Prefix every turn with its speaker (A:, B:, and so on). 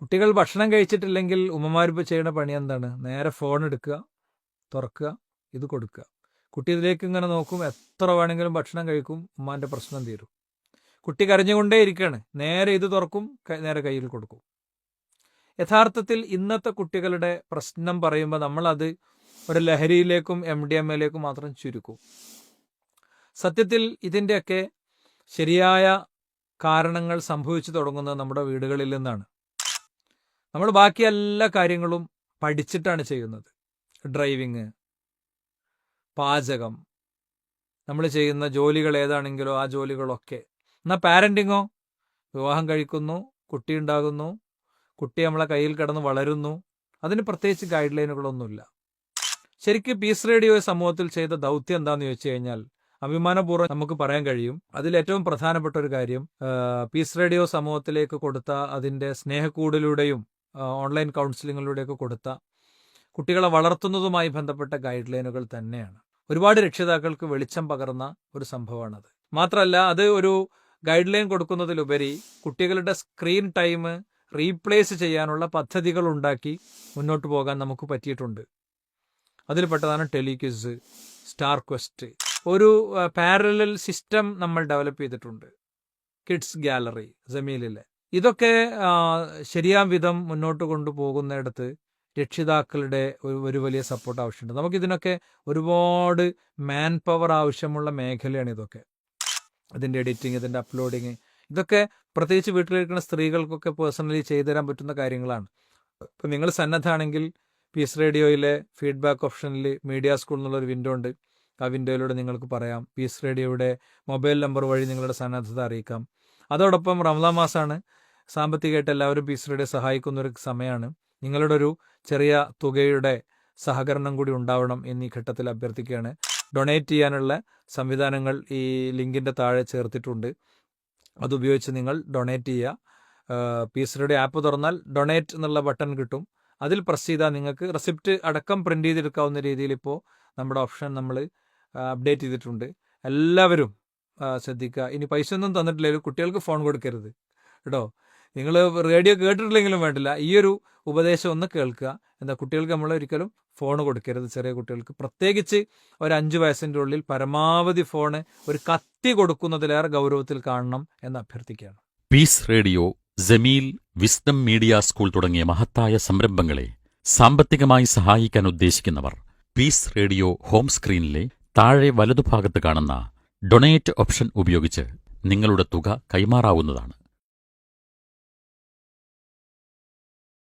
A: കുട്ടികൾ ഭക്ഷണം കഴിച്ചിട്ടില്ലെങ്കിൽ ഉമ്മമാരിപ്പോൾ ചെയ്യുന്ന പണി എന്താണ്? നേരെ ഫോൺ എടുക്കുക, തുറക്കുക, ഇത് കൊടുക്കുക. കുട്ടി ഇതിലേക്ക് ഇങ്ങനെ നോക്കും, എത്ര വേണമെങ്കിലും ഭക്ഷണം കഴിക്കും, ഉമ്മാൻ്റെ പ്രശ്നം തീരും. കുട്ടി കരഞ്ഞുകൊണ്ടേ ഇരിക്കുകയാണ്, നേരെ ഇത് തുറക്കും, നേരെ കയ്യിൽ കൊടുക്കും. യഥാർത്ഥത്തിൽ ഇന്നത്തെ കുട്ടികളുടെ പ്രശ്നം പറയുമ്പോൾ നമ്മളത് ഒരു ലഹരിയിലേക്കും MDMA മാത്രം ചുരുക്കും. സത്യത്തിൽ ഇതിൻ്റെയൊക്കെ ശരിയായ കാരണങ്ങൾ സംഭവിച്ചു തുടങ്ങുന്നത് നമ്മുടെ വീടുകളിൽ നിന്നാണ്. നമ്മൾ ബാക്കി എല്ലാ കാര്യങ്ങളും പഠിച്ചിട്ടാണ് ചെയ്യുന്നത്. ഡ്രൈവിങ്, പാചകം, നമ്മൾ ചെയ്യുന്ന ജോലികൾ ഏതാണെങ്കിലോ ആ ജോലികളൊക്കെ. എന്നാൽ പാരൻറ്റിങ്ങോ? വിവാഹം കഴിക്കുന്നു, കുട്ടി ഉണ്ടാകുന്നു, കുട്ടി നമ്മളെ കയ്യിൽ കിടന്ന് വളരുന്നു. അതിന് പ്രത്യേകിച്ച് ഗൈഡ് ലൈനുകളൊന്നുമില്ല. ശരിക്കും പീസ് റേഡിയോ സമൂഹത്തിൽ ചെയ്ത ദൗത്യം എന്താണെന്ന് ചോദിച്ചു കഴിഞ്ഞാൽ അഭിമാനപൂർവ്വം നമുക്ക് പറയാൻ കഴിയും. അതിലേറ്റവും പ്രധാനപ്പെട്ട ഒരു കാര്യം പീസ് റേഡിയോ സമൂഹത്തിലേക്ക് കൊടുത്ത അതിൻ്റെ സ്നേഹക്കൂടിലൂടെയും ഓൺലൈൻ കൗൺസിലിങ്ങിലൂടെയൊക്കെ കൊടുത്ത കുട്ടികളെ വളർത്തുന്നതുമായി ബന്ധപ്പെട്ട ഗൈഡ് ലൈനുകൾ തന്നെയാണ്. ഒരുപാട് രക്ഷിതാക്കൾക്ക് വെളിച്ചം പകർന്ന ഒരു സംഭവമാണത്. മാത്രമല്ല, അത് ഒരു ഗൈഡ് ലൈൻ കൊടുക്കുന്നതിലുപരി കുട്ടികളുടെ സ്ക്രീൻ ടൈം റീപ്ലേസ് ചെയ്യാനുള്ള പദ്ധതികൾ ഉണ്ടാക്കി മുന്നോട്ട് പോകാൻ നമുക്ക് പറ്റിയിട്ടുണ്ട്. അതിൽപ്പെട്ടതാണ് ടെലിക്വിസ്, സ്റ്റാർ ക്വസ്റ്റ്. ഒരു പാരലൽ സിസ്റ്റം നമ്മൾ ഡെവലപ്പ് ചെയ്തിട്ടുണ്ട്, കിഡ്സ് ഗാലറി, ജമീലിലെ. ഇതൊക്കെ ശരിയാം വിധം മുന്നോട്ട് കൊണ്ടുപോകുന്നിടത്ത് രക്ഷിതാക്കളുടെ ഒരു വലിയ സപ്പോർട്ട് ആവശ്യമുണ്ട്. നമുക്കിതിനൊക്കെ ഒരുപാട് മാൻ പവർ ആവശ്യമുള്ള മേഖലയാണ് ഇതൊക്കെ. ഇതിൻ്റെ എഡിറ്റിങ്, ഇതിൻ്റെ അപ്ലോഡിങ്, ഇതൊക്കെ പ്രത്യേകിച്ച് വീട്ടിലിരിക്കുന്ന സ്ത്രീകൾക്കൊക്കെ പേഴ്സണലി ചെയ്തു തരാൻ പറ്റുന്ന കാര്യങ്ങളാണ്. ഇപ്പം നിങ്ങൾ സന്നദ്ധമാണെങ്കിൽ പീസ് റേഡിയോയിലെ ഫീഡ്ബാക്ക് ഓപ്ഷനിൽ മീഡിയ സ്കൂൾ എന്നുള്ളൊരു വിൻഡോ ഉണ്ട്. ആ വിൻഡോയിലൂടെ നിങ്ങൾക്ക് പറയാം. പീസ് റേഡിയോയുടെ മൊബൈൽ നമ്പർ വഴി നിങ്ങളുടെ സന്നദ്ധത അറിയിക്കാം. അതോടൊപ്പം റമദാൻ മാസമാണ്, സാമ്പത്തികമായിട്ട് എല്ലാവരും പീസ് റേഡിയോ സഹായിക്കുന്നൊരു സമയമാണ്. നിങ്ങളുടെ ഒരു ചെറിയ തുകയുടെ സഹകരണം കൂടി ഉണ്ടാവണം എന്നീ ഘട്ടത്തിൽ അഭ്യർത്ഥിക്കുകയാണ്. ഡൊണേറ്റ് ചെയ്യാനുള്ള സംവിധാനങ്ങൾ ഈ ലിങ്കിൻ്റെ താഴെ ചേർത്തിട്ടുണ്ട്. അതുപയോഗിച്ച് നിങ്ങൾ ഡൊണേറ്റ് ചെയ്യുക. പീസ് റേഡിയോ ആപ്പ് തുറന്നാൽ ഡൊണേറ്റ് എന്നുള്ള ബട്ടൺ കിട്ടും. അതിൽ പ്രസ് ചെയ്താൽ നിങ്ങൾക്ക് റെസിപ്റ്റ് അടക്കം പ്രിൻ്റ് ചെയ്തെടുക്കാവുന്ന രീതിയിൽ ഇപ്പോൾ നമ്മുടെ ഓപ്ഷൻ നമ്മൾ അപ്ഡേറ്റ് ചെയ്തിട്ടുണ്ട്. എല്ലാവരും ശ്രദ്ധിക്കുക. ഇനി പൈസ ഒന്നും തന്നിട്ടില്ലെങ്കിലും കുട്ടികൾക്ക് ഫോൺ കൊടുക്കരുത് കേട്ടോ. നിങ്ങൾ റേഡിയോ കേട്ടിട്ടില്ലെങ്കിലും വേണ്ടില്ല, ഈ ഒരു ഉപദേശം ഒന്ന് കേൾക്കുക. എന്താ, കുട്ടികൾക്ക് നമ്മൾ ഒരിക്കലും ഫോൺ കൊടുക്കരുത്. ചെറിയ കുട്ടികൾക്ക് പ്രത്യേകിച്ച് ഒരു 5 വയസ്സിൻ്റെ ഉള്ളിൽ പരമാവധി ഫോണ് ഒരു കത്തി കൊടുക്കുന്നതിലേറെ ഗൗരവത്തിൽ കാണണം എന്ന് അഭ്യർത്ഥിക്കുകയാണ്.
B: Peace radio, Jameel, wisdom media school തുടങ്ങിയ മഹത്തായ സംരംഭങ്ങളെ സാമ്പത്തികമായി സഹായിക്കാൻ ഉദ്ദേശിക്കുന്നവർ പീസ് റേഡിയോ ഹോം സ്ക്രീനിലെ താഴെ വലതുഭാഗത്ത് കാണുന്ന ഡൊണേറ്റ് ഓപ്ഷൻ ഉപയോഗിച്ച് നിങ്ങളുടെ തുക കൈമാറാവുന്നതാണ്.